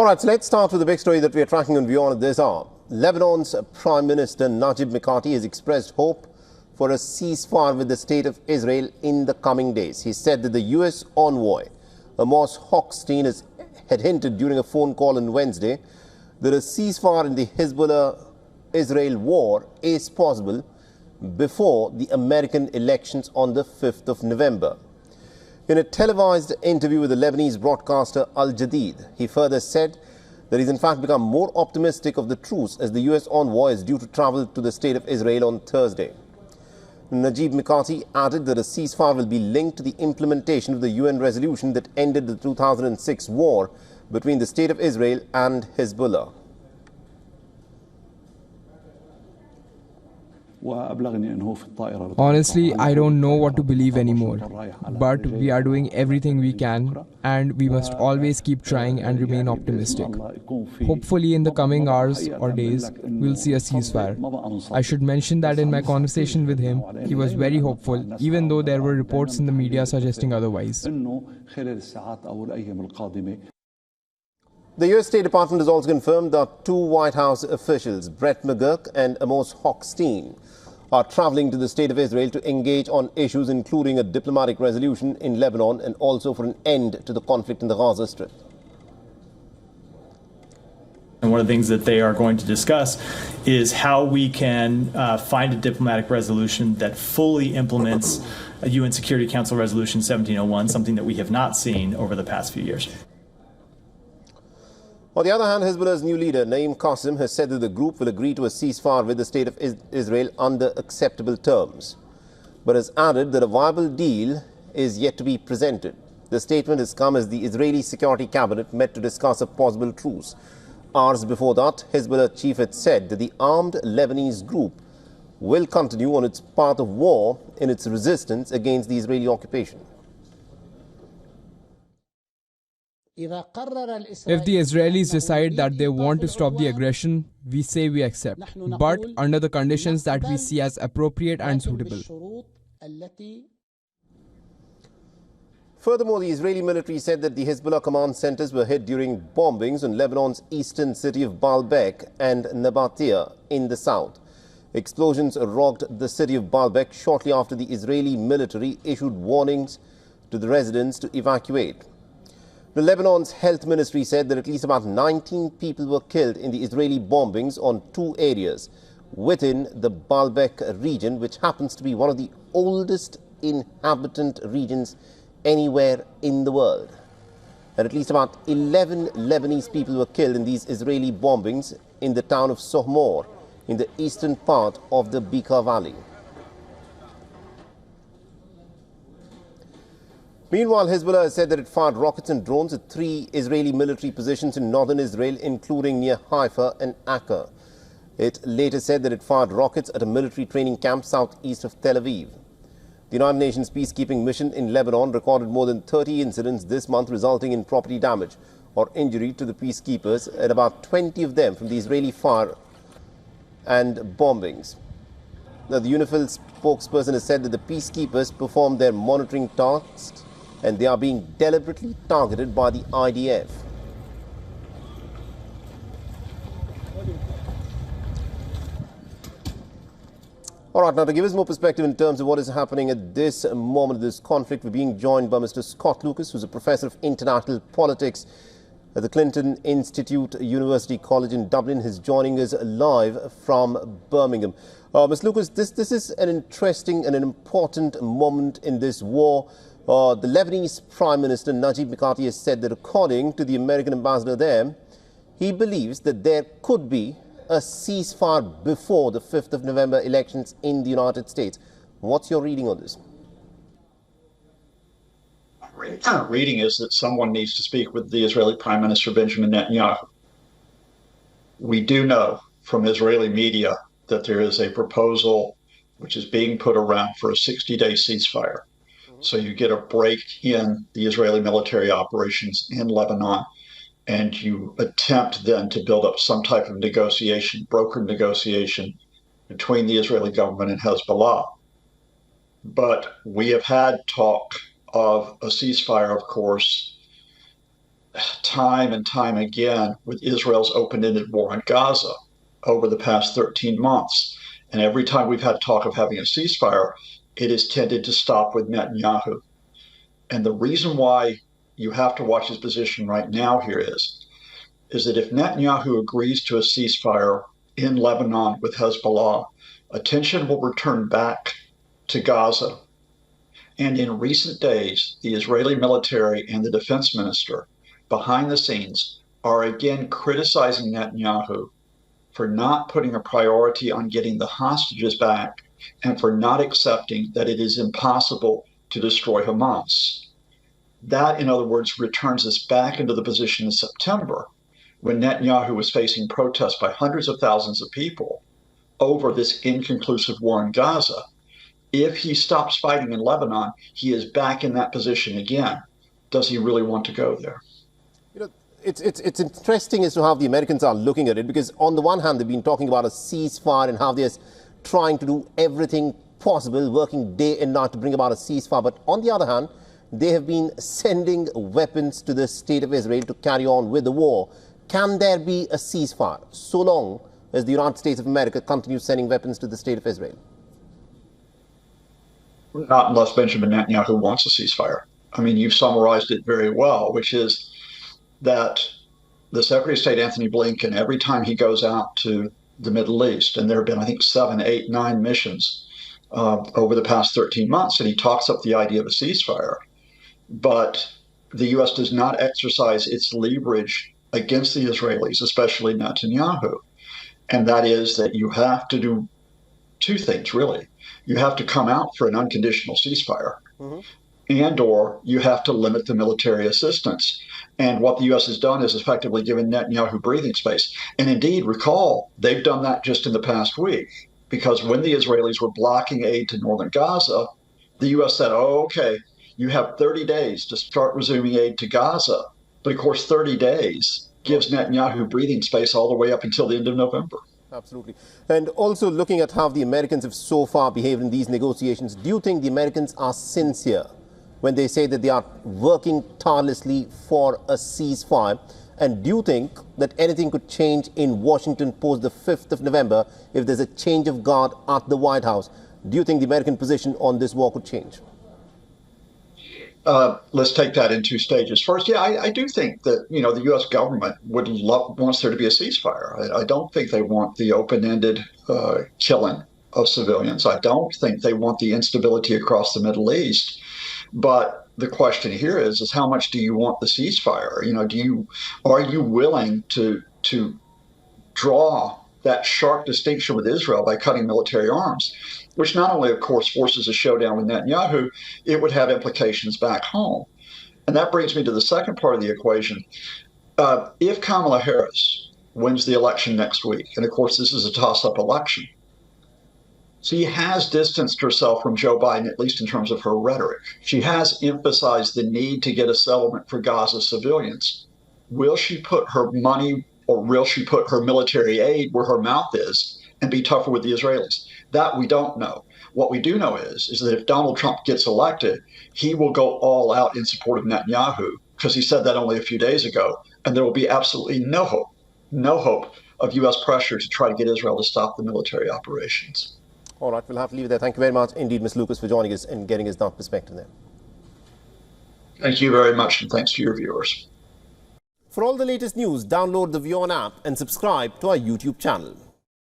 All right, so let's start with the big story that we are tracking on WION at this hour. Lebanon's Prime Minister Najib Mikati has expressed hope for a ceasefire with the State of Israel in the coming days. He said that the U.S. envoy, Amos Hochstein, had hinted during a phone call on Wednesday that a ceasefire in the Hezbollah-Israel war is possible before the American elections on the 5th of November. In a televised interview with the Lebanese broadcaster Al Jadid, he further said that he's in fact become more optimistic of the truce as the U.S. envoy is due to travel to the State of Israel on Thursday. Najib Mikati added that a ceasefire will be linked to the implementation of the UN resolution that ended the 2006 war between the State of Israel and Hezbollah. Honestly, I don't know what to believe anymore. But we are doing everything we can, and we must always keep trying and remain optimistic. Hopefully, in the coming hours or days, we'll see a ceasefire. I should mention that in my conversation with him, he was very hopeful, even though there were reports in the media suggesting otherwise. The U.S. State Department has also confirmed that two White House officials, Brett McGurk and Amos Hochstein, are traveling to the State of Israel to engage on issues including a diplomatic resolution in Lebanon and also for an end to the conflict in the Gaza Strip. And one of the things that they are going to discuss is how we can find a diplomatic resolution that fully implements a UN Security Council Resolution 1701, something that we have not seen over the past few years. On the other hand, Hezbollah's new leader, Naim Qassem, has said that the group will agree to a ceasefire with the State of Israel under acceptable terms, but has added that a viable deal is yet to be presented. The statement has come as the Israeli Security Cabinet met to discuss a possible truce. Hours before that, Hezbollah chief had said that the armed Lebanese group will continue on its path of war in its resistance against the Israeli occupation. If the Israelis decide that they want to stop the aggression, we say we accept, but under the conditions that we see as appropriate and suitable. Furthermore, the Israeli military said that the Hezbollah command centers were hit during bombings on Lebanon's eastern city of Baalbek and Nabatea in the south. Explosions rocked the city of Baalbek shortly after the Israeli military issued warnings to the residents to evacuate. The Lebanon's health ministry said that at least about 19 people were killed in the Israeli bombings on two areas within the Baalbek region, which happens to be one of the oldest inhabitant regions anywhere in the world. And at least about 11 Lebanese people were killed in these Israeli bombings in the town of Sohmor in the eastern part of the Bekaa Valley. Meanwhile, Hezbollah has said that it fired rockets and drones at three Israeli military positions in northern Israel, including near Haifa and Akka. It later said that it fired rockets at a military training camp southeast of Tel Aviv. The United Nations peacekeeping mission in Lebanon recorded more than 30 incidents this month, resulting in property damage or injury to the peacekeepers, and about 20 of them from the Israeli fire and bombings. Now, the UNIFIL spokesperson has said that the peacekeepers performed their monitoring tasks and they are being deliberately targeted by the IDF. All right, now to give us more perspective in terms of what is happening at this moment of this conflict, we're being joined by Mr. Scott Lucas, who's a professor of international politics at the Clinton Institute University College in Dublin. He's joining us live from Birmingham. Mr. Lucas, this is an interesting and an important moment in this war. The Lebanese Prime Minister Najib Mikati has said that according to the American ambassador there, he believes that there could be a ceasefire before the 5th of November elections in the United States. What's your reading on this? My reading is that someone needs to speak with the Israeli Prime Minister Benjamin Netanyahu. We do know from Israeli media that there is a proposal which is being put around for a 60-day ceasefire. So you get a break in the Israeli military operations in Lebanon, and you attempt then to build up some type of negotiation, brokered negotiation between the Israeli government and Hezbollah. But we have had talk of a ceasefire, of course, time and time again with Israel's open-ended war on Gaza over the past 13 months. And every time we've had talk of having a ceasefire, it has tended to stop with Netanyahu. And the reason why you have to watch his position right now here is that if Netanyahu agrees to a ceasefire in Lebanon with Hezbollah, attention will return back to Gaza. And in recent days, the Israeli military and the defense minister behind the scenes are again criticizing Netanyahu for not putting a priority on getting the hostages back and for not accepting that it is impossible to destroy Hamas. That, in other words, returns us back into the position in September when Netanyahu was facing protests by hundreds of thousands of people over this inconclusive war in Gaza. If he stops fighting in Lebanon, he is back in that position again. Does he really want to go there? You know, it's interesting as to how the Americans are looking at it, because on the one hand, they've been talking about a ceasefire and how they're trying to do everything possible, working day and night to bring about a ceasefire. But on the other hand, they have been sending weapons to the state of Israel to carry on with the war. Can there be a ceasefire so long as the United States of America continues sending weapons to the state of Israel? Not unless Benjamin Netanyahu wants a ceasefire. I mean, you've summarized it very well, which is that the Secretary of State, Anthony Blinken, every time he goes out to the Middle East, and there have been, I think, 7, 8, 9 missions over the past 13 months, and he talks up the idea of a ceasefire. But the U.S. does not exercise its leverage against the Israelis, especially Netanyahu. And that is that you have to do two things, really. You have to come out for an unconditional ceasefire, and or you have to limit the military assistance. And what the U.S. has done is effectively given Netanyahu breathing space. And indeed, recall, they've done that just in the past week, because when the Israelis were blocking aid to northern Gaza, the U.S. said, oh, okay, you have 30 days to start resuming aid to Gaza. But of course, 30 days gives Netanyahu breathing space all the way up until the end of November. Absolutely. And also looking at how the Americans have so far behaved in these negotiations, do you think the Americans are sincere when they say that they are working tirelessly for a ceasefire? And do you think that anything could change in Washington post the 5th of November if there's a change of guard at the White House? Do you think the American position on this war could change? Let's take that in two stages. First, yeah, I do think that, you know, the U.S. government wants there to be a ceasefire. I don't think they want the open-ended killing of civilians. I don't think they want the instability across the Middle East. But the question here is how much do you want the ceasefire? You know, are you willing to draw that sharp distinction with Israel by cutting military arms, which not only, of course, forces a showdown with Netanyahu, it would have implications back home. And that brings me to the second part of the equation. If Kamala Harris wins the election next week, and of course this is a toss-up election, she has distanced herself from Joe Biden, at least in terms of her rhetoric. She has emphasized the need to get a settlement for Gaza civilians. Will she put her money or will she put her military aid where her mouth is and be tougher with the Israelis? That we don't know. What we do know is that if Donald Trump gets elected, he will go all out in support of Netanyahu, because he said that only a few days ago, and there will be absolutely no hope of U.S. pressure to try to get Israel to stop the military operations. All right, we'll have to leave it there. Thank you very much indeed, Ms. Lucas, for joining us and getting us that perspective there. Thank you very much, and thanks to your viewers. For all the latest news, download the WION app and subscribe to our YouTube channel.